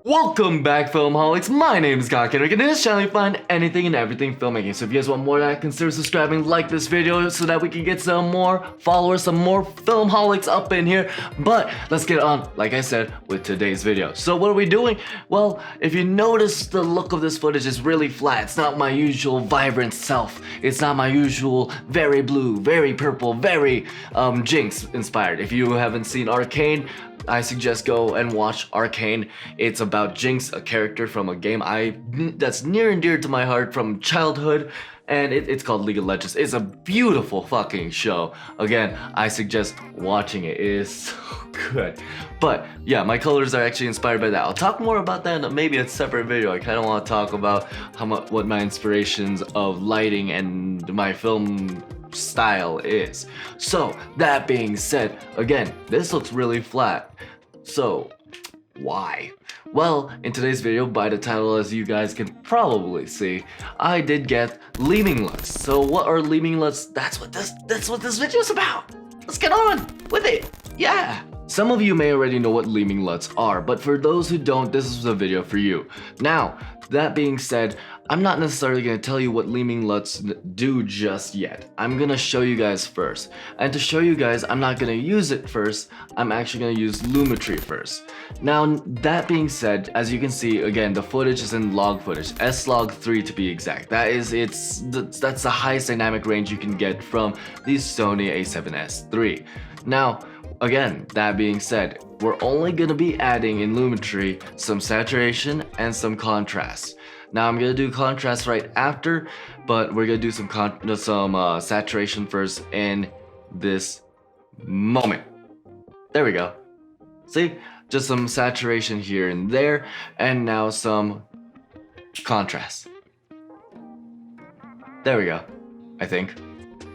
Welcome back, Filmholics. My name is God Kendrick, and in this channel you find anything and everything filmmaking. So if you guys want more of that, consider subscribing, like this video so that we can get some more followers, some more Filmholics up in here. But let's get on, like I said, with today's video. So what are we doing? Well, if you notice, the look of this footage is really flat. It's not my usual vibrant self. It's not my usual very blue, very purple, very Jinx inspired. If you haven't seen Arcane, I suggest go and watch Arcane. It's about Jinx, a character from a game that's near and dear to my heart from childhood, and it's called League of Legends. It's a beautiful fucking show. Again, I suggest watching it. It is so good. But yeah, my colors are actually inspired by that. I'll talk more about that in maybe a separate video. I kind of want to talk about what my inspirations of lighting and my film style is. So that being said, again, this looks really flat. So why? Well, in today's video, by the title as you guys can probably see, I did get Leeming LUTs. So what are Leeming LUTs? That's what this video is about. Let's get on with it. Yeah. Some of you may already know what Leeming LUTs are, but for those who don't, this is a video for you. Now, that being said, I'm not necessarily going to tell you what Leeming LUTs do just yet. I'm going to show you guys first. And to show you guys, I'm not going to use it first. I'm actually going to use Lumetri first. Now, that being said, as you can see, again, the footage is in log footage, S-Log3 to be exact. That's the highest dynamic range you can get from the Sony a7S III. Now, again, that being said, we're only going to be adding in Lumetri some saturation and some contrast. Now I'm gonna do contrast right after, but we're gonna do some saturation first in this moment. There we go. See, just some saturation here and there, and now some contrast. There we go. I think.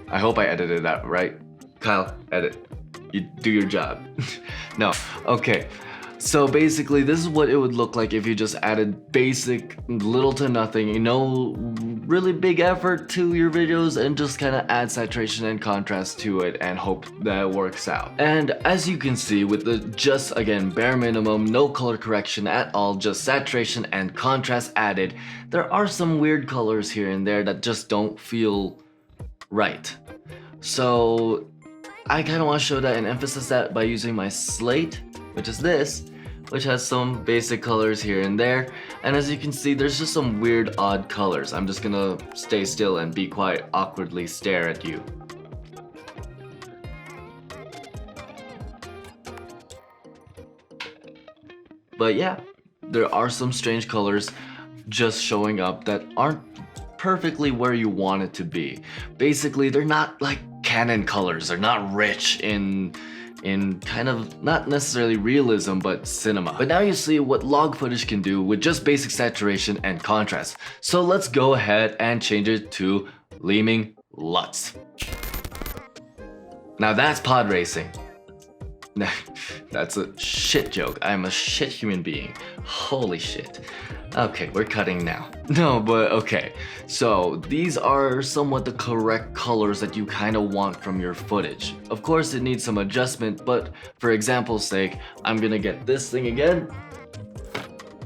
I hope I edited that right. Kyle, edit. You do your job. No, okay. So basically, this is what it would look like if you just added basic, little to nothing, really big effort to your videos and just kind of add saturation and contrast to it and hope that it works out. And as you can see, with the just, again, bare minimum, no color correction at all, just saturation and contrast added, there are some weird colors here and there that just don't feel right. So I kind of want to show that and emphasize that by using my slate, which is this, which has some basic colors here and there. And as you can see, there's just some weird, odd colors. I'm just gonna stay still and be quiet, awkwardly stare at you. But yeah, there are some strange colors just showing up that aren't perfectly where you want it to be. Basically, they're not like canon colors. They're not rich in kind of, not necessarily realism, but cinema. But now you see what log footage can do with just basic saturation and contrast. So let's go ahead and change it to Leeming LUTs. Now that's pod racing. That's a shit joke. I'm a shit human being. Holy shit. Okay, we're cutting now. No, but okay. So these are somewhat the correct colors that you kind of want from your footage. Of course, it needs some adjustment, but for example's sake, I'm gonna get this thing again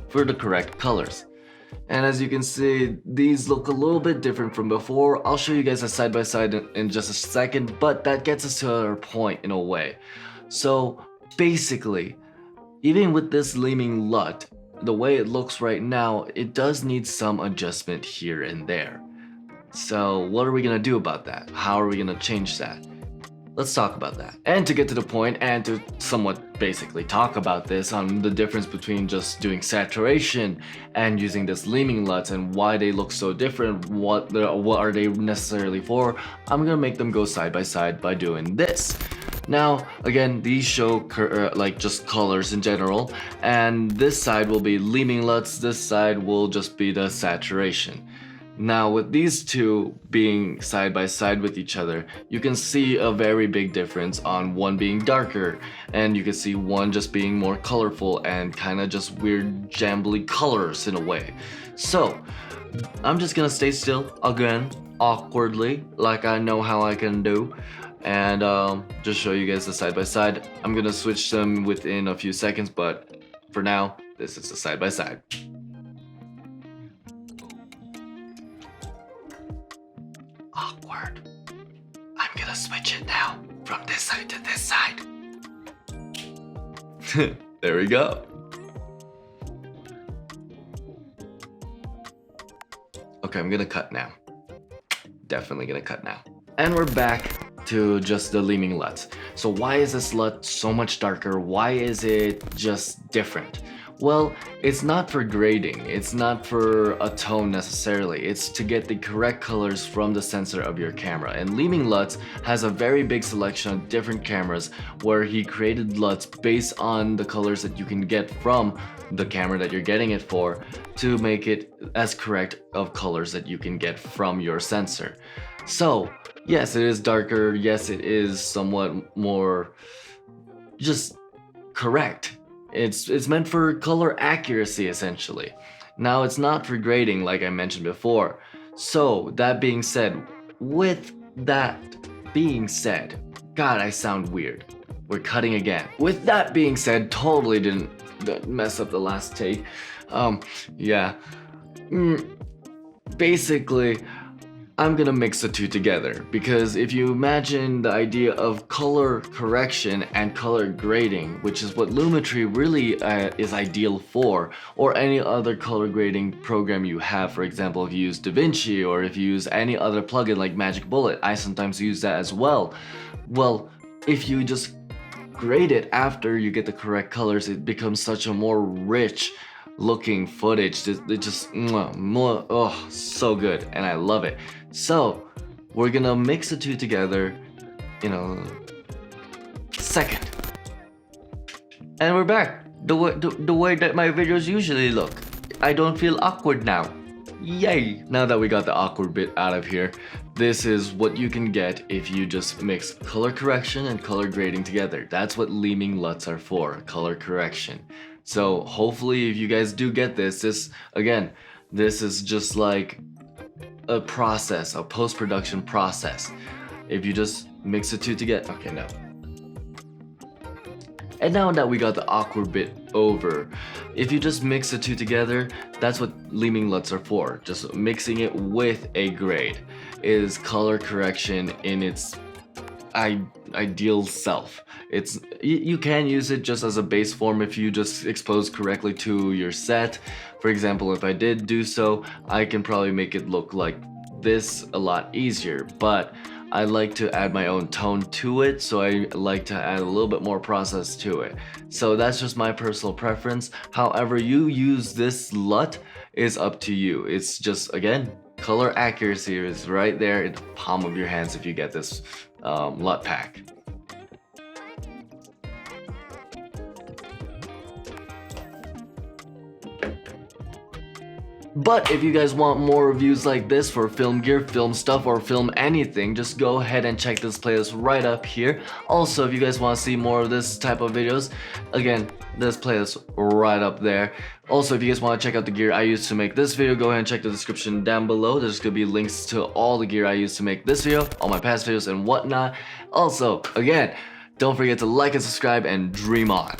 for the correct colors. And as you can see, these look a little bit different from before. I'll show you guys a side by side in just a second, but that gets us to our point in a way. So basically, even with this Leeming LUT, the way it looks right now, it does need some adjustment here and there. So what are we gonna do about that? How are we gonna change that? Let's talk about that. And to get to the point and to somewhat basically talk about this on the difference between just doing saturation and using this Leeming LUTs and why they look so different, what are they necessarily for, I'm gonna make them go side by side by doing this. Now, again, these show like just colors in general, and this side will be Leeming LUTs, this side will just be the saturation. Now, with these two being side by side with each other, you can see a very big difference on one being darker, and you can see one just being more colorful and kind of just weird jambly colors in a way. So, I'm just gonna stay still again, awkwardly, like I know how I can do. And just show you guys the side by side. I'm gonna switch them within a few seconds, but for now, This is the side by side. Awkward. I'm gonna switch it now from this side to this side. There we go. Okay, I'm gonna cut now. Definitely gonna cut now. And we're back to just the Leeming LUTs. So why is this LUT so much darker? Why is it just different? Well, it's not for grading, it's not for a tone necessarily, it's to get the correct colors from the sensor of your camera. And Leeming LUTs has a very big selection of different cameras where he created LUTs based on the colors that you can get from the camera that you're getting it for to make it as correct of colors that you can get from your sensor. So, yes, it is darker, yes, it is somewhat more just correct. It's meant for color accuracy essentially. Now it's not for grading like I mentioned before. So that being said, God, I sound weird. We're cutting again. With that being said, totally didn't mess up the last take. Yeah. Basically, I'm gonna mix the two together because if you imagine the idea of color correction and color grading, which is what Lumetri really is ideal for, or any other color grading program you have, for example, if you use DaVinci or if you use any other plugin like Magic Bullet, I sometimes use that as well. Well, if you just grade it after you get the correct colors, it becomes such a more rich looking footage. It just oh, so good, and I love it. So we're gonna mix the two together in a second, and we're back the way that my videos usually look. I don't feel awkward now. Yay! Now that we got the awkward bit out of here, this is what you can get if you just mix color correction and color grading together. That's what Leeming LUTs are for, color correction. So hopefully if you guys do get this is just like a process, a post-production process. If you just mix the two together, okay, no. And now that we got the awkward bit over, if you just mix the two together, that's what Leeming LUTs are for. Just mixing it with a grade is color correction in its ideal self. You can use it just as a base form if you just expose correctly to your set. For example, if I did do so, I can probably make it look like this a lot easier, but I like to add my own tone to it, so I like to add a little bit more process to it. So that's just my personal preference. However you use this LUT is up to you. It's just, again, color accuracy is right there in the palm of your hands if you get this LUT pack. But if you guys want more reviews like this for film gear, film stuff, or film anything, just go ahead and check this playlist right up here. Also, if you guys want to see more of this type of videos, again, this playlist right up there. Also, if you guys want to check out the gear I used to make this video, go ahead and check the description down below. There's going to be links to all the gear I used to make this video, all my past videos and whatnot. Also, again, don't forget to like and subscribe and dream on.